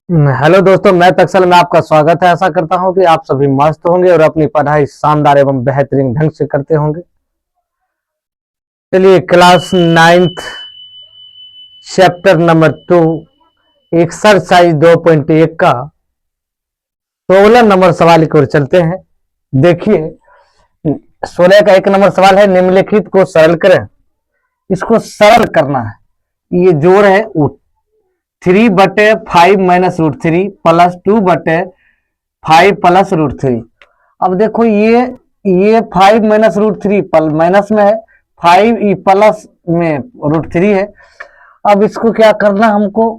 Hello दोस्तों, मैं तक्सल में आपका स्वागत है। आशा करता हूं कि आप सभी मस्त होंगे और अपनी पढ़ाई शानदार एवं बेहतरीन ढंग से करते होंगे। चलिए, class 9th chapter number 2 exercise 2.1 का 16 नंबर सवाल की ओर चलते हैं। देखिए, 16 का 1 नंबर सवाल है, निम्नलिखित को सरल करें। इसको सरल करना है। ये जोड़ है 3/5 minus root 3 plus 2/5 plus root 3। अब देखो, ये 5 माइनस रूट 3 माइनस में है, 5 प्लस में रूट 3 है। अब इसको क्या करना, हमको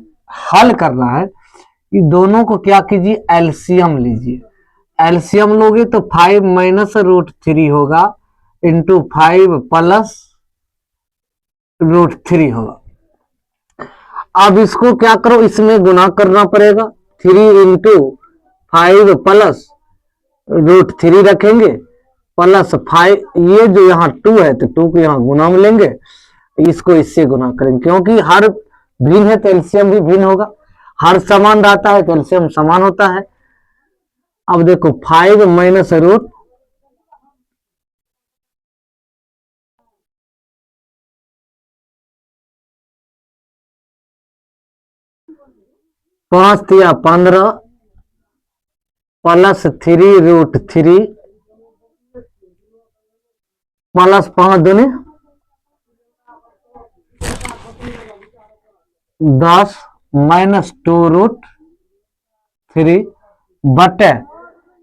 हल करना है। ये दोनों को क्या कीजिए, एलसीएम लीजिए। एलसीएम लोगे तो 5 माइनस रूट 3 होगा इंटू 5 प्लस रूट 3 होगा। अब इसको क्या करो, इसमें गुना करना पड़ेगा। 3 इंटू 5 प्लस रूट 3 रखेंगे प्लस 5। ये जो यहाँ 2 है तो 2 को यहाँ गुना में लेंगे, इसको इससे गुना करेंगे, क्योंकि हर भिन्न है तो एलसीएम भी भिन्न होगा। हर समान रहता है तो एलसीएम समान होता है। अब देखो, 5 माइनस रूट 5 या 15 प्लस 3 रूट 3 प्लस 5 दूनी 10 माइनस 2 रूट 3 बटे,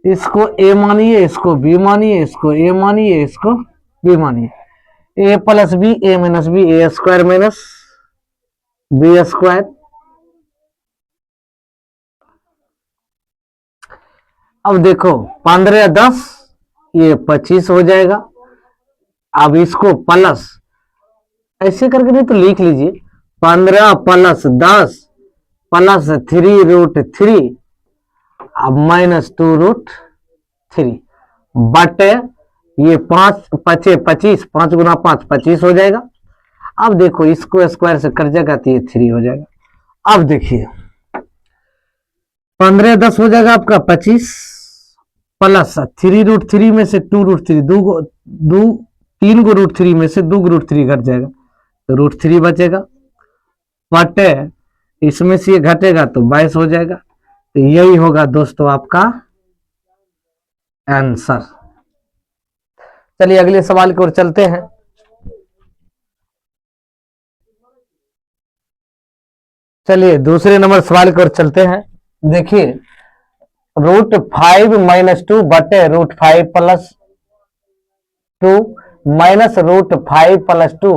इसको ए मानिए, इसको बी मानिए, इसको ए मानिए, इसको बी मानिए। ए plus B, A minus B, A square minus B square. अब देखो, 15 या 10 ये 25 हो जाएगा। अब इसको प्लस ऐसे करके नहीं तो लिख लीजिए, 15 प्लस 10 प्लस 3 रूट 3 अब माइनस 2 रूट 3 बटे, ये 5 पचे 25, 5 गुना 5 25 हो जाएगा। अब देखो, इसको स्क्वायर से कट जाएगा तो ये 3 हो जाएगा। अब देखिए, 15 10 हो जाएगा आपका 25 प्लस 3 रूट 3 में से 2 रूट 3, 3 को रूट 3 में से 2 रूट 3 घट जाएगा तो रूट 3 बचेगा बटे, इसमें से ये घटेगा तो 22 हो जाएगा। तो यही होगा दोस्तों आपका आंसर। चलिए, अगले सवाल की ओर चलते हैं। चलिए, दूसरे नंबर सवाल की ओर चलते हैं। देखिए, √5 माइनस 2 बटे √5 प्लस 2 माइनस √5 प्लस 2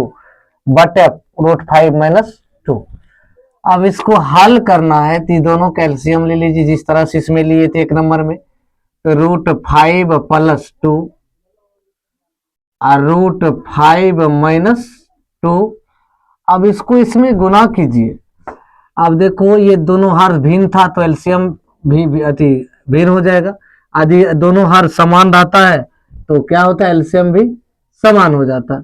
बटे √5 माइनस 2। अब इसको हल करना है तो दोनों कैल्शियम ले लीजिए, जिस तरह से इसमें लिए थे 1 नंबर में। तो √5 प्लस 2 और √5 माइनस 2। अब इसको इसमें गुना कीजिए। अब देखो, ये दोनों हर भिन्न था तो एलसीएम भी अति भिन्न हो जाएगा। यदि दोनों हर समान रहता है तो क्या होता है, एलसीएम भी समान हो जाता है,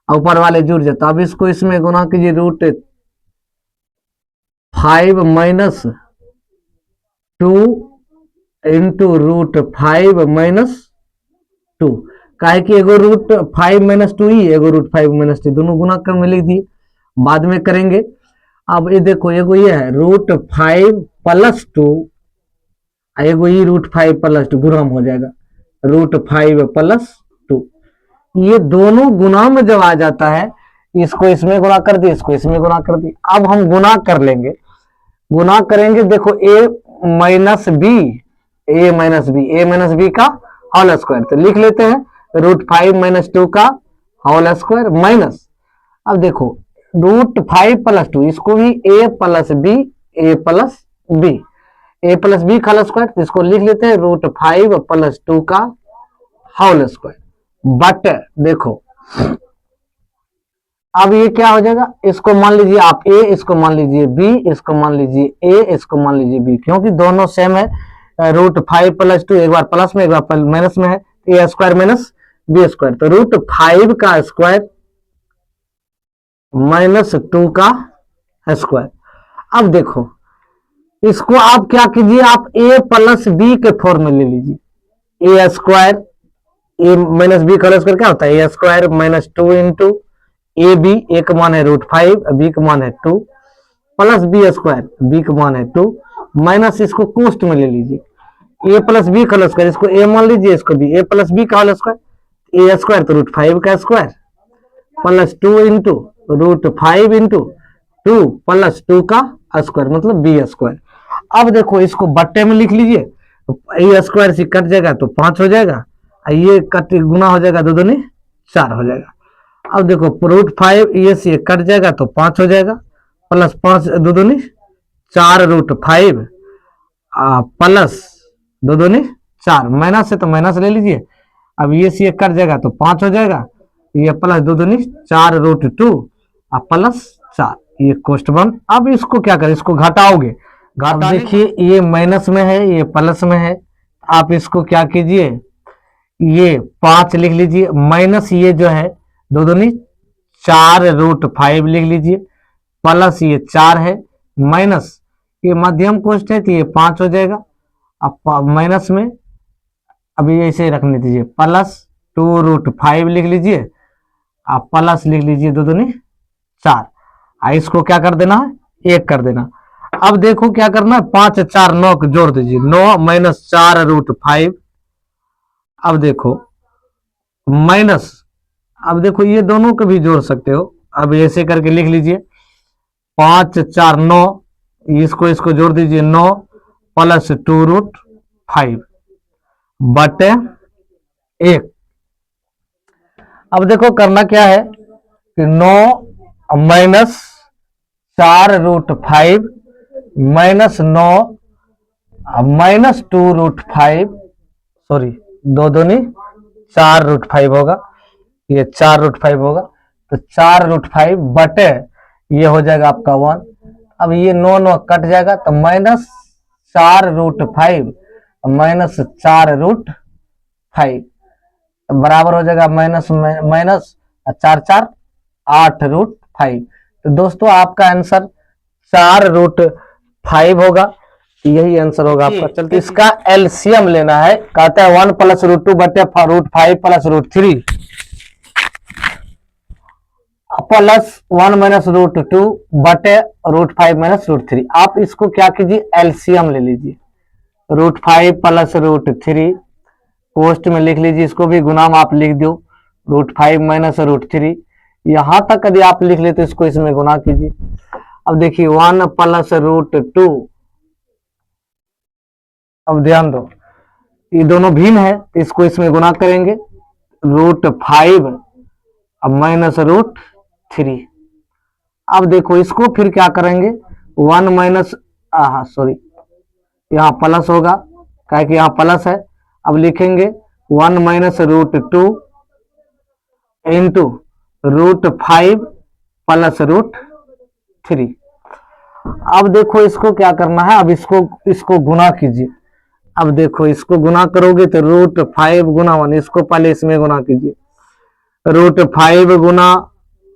ऊपर वाले जुड़ जाता। अब इसको इसमें गुना कीजिए, √5 माइनस 2 इंटू √5 माइनस 2। काहे कि एगो √5 माइनस 2 ही, एगो √5 माइनस 2, दोनों गुना कर में लिख दिए, बाद में करेंगे। अब ये देखो, एगो ये है √5 प्लस 2, एगो ये √5 प्लस 2 गुना हो जाएगा √5 प्लस 2। ये दोनों गुना में जब आ जाता है, इसको इसमें गुना कर दिए, इसको इसमें गुना कर दिए। अब हम गुना कर लेंगे, गुना करेंगे। देखो, ए माइनस बी, ए माइनस बी, ए माइनस बी का होल स्क्वायर, तो लिख लेते हैं √5 माइनस 2 का होल स्क्वायर माइनस। अब देखो, √5 प्लस 2, इसको भी ए प्लस बी, ए प्लस बी, ए प्लस बी का होल स्क्वायर, इसको लिख लेते हैं √5 प्लस 2 का होल स्क्वायर बट। देखो, अब ये क्या हो जाएगा, इसको मान लीजिए आप ए, इसको मान लीजिए बी, इसको मान लीजिए ए, इसको मान लीजिए बी, क्योंकि दोनों सेम है। √5 प्लस 2 एक बार प्लस में एक बार माइनस में है, A square minus B square, तो √5 का स्क्वायर माइनस 2 का स्क्वायर। अब देखो, इसको आप क्या कीजिए, आप a प्लस बी के फॉर्म में ले लीजिए। A square A minus B का होल स्क्वायर क्या होता है, A square minus 2 into A B, A का मान है √5, बी का मान है 2, प्लस बी स्क्वायर, बी का मान है 2, माइनस इसको कोष्ट में ले लीजिए। ए प्लस बी का होल स्क्वायर, इसको ए मान लीजिए, इसको बी, ए प्लस बी का होल स्क्वायर, ए स्क्वायर तो √5 का square plus 2 into √5 into 2 plus 2 का स्क्वायर मतलब बी स्क्वायर। अब देखो इसको बट्टे में लिख लीजिए, ए स्क्वायर से कट जाएगा तो 5 हो जाएगा, ये कट गुना हो जाएगा, 2 दूनी 4 हो जाएगा। अब देखो √5 ये से कट जाएगा तो 5 हो जाएगा, प्लस 5 2 दूनी 4 √5 प्लस 2 दूनी 4, माइनस से तो माइनस ले लीजिए। अब ये से कट जाएगा तो 5 हो जाएगा, ये प्लस 2 दूनी 4 √2 प्लस 4, ये कोष्ट बन। अब इसको क्या करें, इसको घटाओगे, घटा देखिए ये माइनस में है, ये प्लस में है, आप इसको क्या कीजिए, ये 5 लिख लीजिए, माइनस ये जो है 2 दूनी 4 √5 लिख लीजिए, प्लस ये 4 है, माइनस ये मध्यम कोष्ट है तो ये 5 हो जाएगा। अब माइनस में अभी ऐसे रखने दीजिए, प्लस 2 √5 लिख लीजिए, आप प्लस लिख लीजिए 2 दूनी 4, इसको क्या कर देना है 1 कर देना। अब देखो क्या करना है, 5 4 9 को जोड़ दीजिए, 9 माइनस 4 √5। अब देखो माइनस, अब देखो ये दोनों को भी जोड़ सकते हो, अब ऐसे करके लिख लीजिए 5 4 9, इसको इसको जोड़ दीजिए 9 प्लस 2 √5 बटे 1। अब देखो करना क्या है कि 9 माइनस 4 √5 माइनस 9 माइनस 2 √5, सॉरी 2 दूनी 4 √5 होगा, ये 4 √5 होगा, तो 4 √5 बटे ये हो जाएगा आपका 1। अब ये 9 9 कट जाएगा तो माइनस 4 √5 माइनस 4 √5 बराबर हो जाएगा माइनस माइनस 4 4 8 √5। तो दोस्तों आपका आंसर 4 √5 होगा, यही आंसर होगा आपका। चलते इसका एलसीएम लेना है, कहता है 1 प्लस √2 बटे √5 प्लस √3 प्लस 1 माइनस √2 बटे √5 माइनस √3। आप इसको क्या कीजिए, एलसीएम ले लीजिए, √5 प्लस √3 पोस्ट में लिख लीजिए, इसको भी गुणाम आप लिख दो, √5 माइनस √3, यहां तक यदि आप लिख ले तो इसको इसमें गुना कीजिए। अब देखिए 1 प्लस √2, अब ध्यान दो ये दोनों भिन्न है, इसको इसमें गुना करेंगे, √5 अब माइनस √3। अब देखो इसको फिर क्या करेंगे, 1 माइनस सॉरी यहाँ प्लस होगा, क्या कि यहाँ प्लस है, अब लिखेंगे 1 माइनस √2 इंटू √5 प्लस √3। अब देखो इसको क्या करना है, अब इसको गुना कीजिए। अब देखो इसको गुना करोगे तो √5 गुना 1, इसको पहले इसमें गुना कीजिए, √5 गुना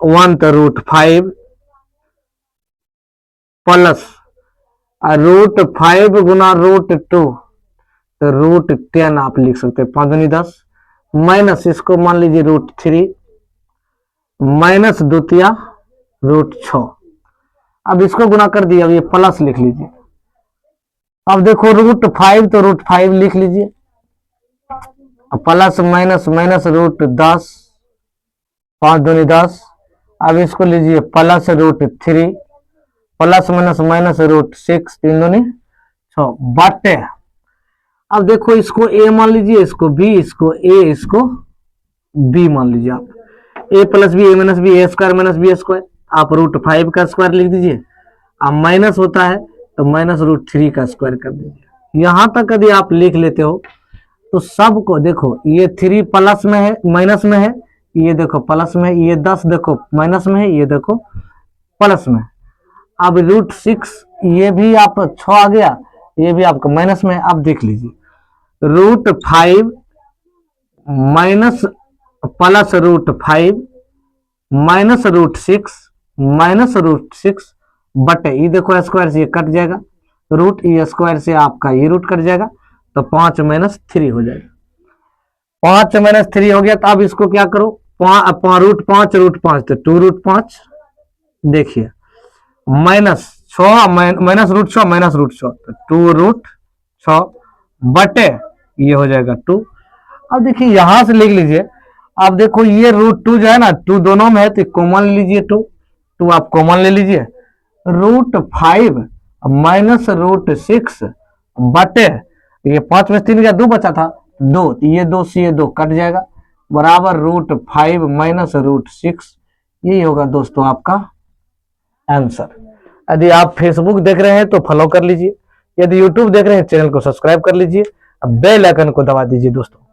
1 तो √5 प्लस √5 गुना √2 तो √10 आप लिख सकते हैं, 5 दूनी 10, माइनस इसको मान लीजिए √3 माइनस द्वितीय √6। अब इसको गुना कर दिया, अब ये प्लस लिख लीजिए। अब देखो √5 तो √5 लिख लीजिए, प्लस माइनस माइनस √10, 5 दूनी 10, अब इसको लीजिए प्लस √3 प्लस माइनस माइनस √6, 3 दूनी 6 बटे, अब देखो इसको a मान लीजिए, इसको b, इसको a, इसको b मान लीजिए आप, a plus B, a minus B, A square minus B square, आप √5 का स्क्वायर लिख दीजिए, अब माइनस होता है तो माइनस √3 का स्क्वायर कर दीजिए। यहां तक यदि आप लिख लेते हो तो सबको देखो, ये 3 प्लस में है माइनस में है, ये देखो प्लस में है, ये 10 देखो माइनस में है, ये देखो प्लस में। अब √6 ये भी आप 6 आ गया, ये भी आपका माइनस में है। आप देख लीजिए √5 माइनस प्लस √5 माइनस √6 बटे, ये देखो स्क्वायर से ये कट जाएगा, रूट ई स्क्वायर से आपका ये रूट कट जाएगा, तो 5 माइनस 3 हो जाएगा। 5 माइनस 3 हो गया, तो अब इसको क्या करो, रूट 5 तो 2 रूट 5, देखिए minus 6 minus root 6 minus root 6 तो 2 रूट 6 बटे ये हो जाएगा 2। अब देखिए यहां से लिख लीजिए, अब देखो ये रूट 2 जो है ना, 2 दोनों में है तो कॉमन ले लीजिए, 2 आप कॉमन ले लीजिए, रूट 5 माइनस रूट 6 बटे ये 5 में 3 गया 2 बचा था 2, ये 2 से ये 2 कट जाएगा, बराबर रूट 5 माइनस रूट 6। यही होगा दोस्तों आपका आंसर। यदि आप फेसबुक देख रहे हैं तो फॉलो कर लीजिए, यदि यूट्यूब देख रहे हैं चैनल को सब्सक्राइब कर लीजिए, बेल आइकन को दबा दीजिए दोस्तों।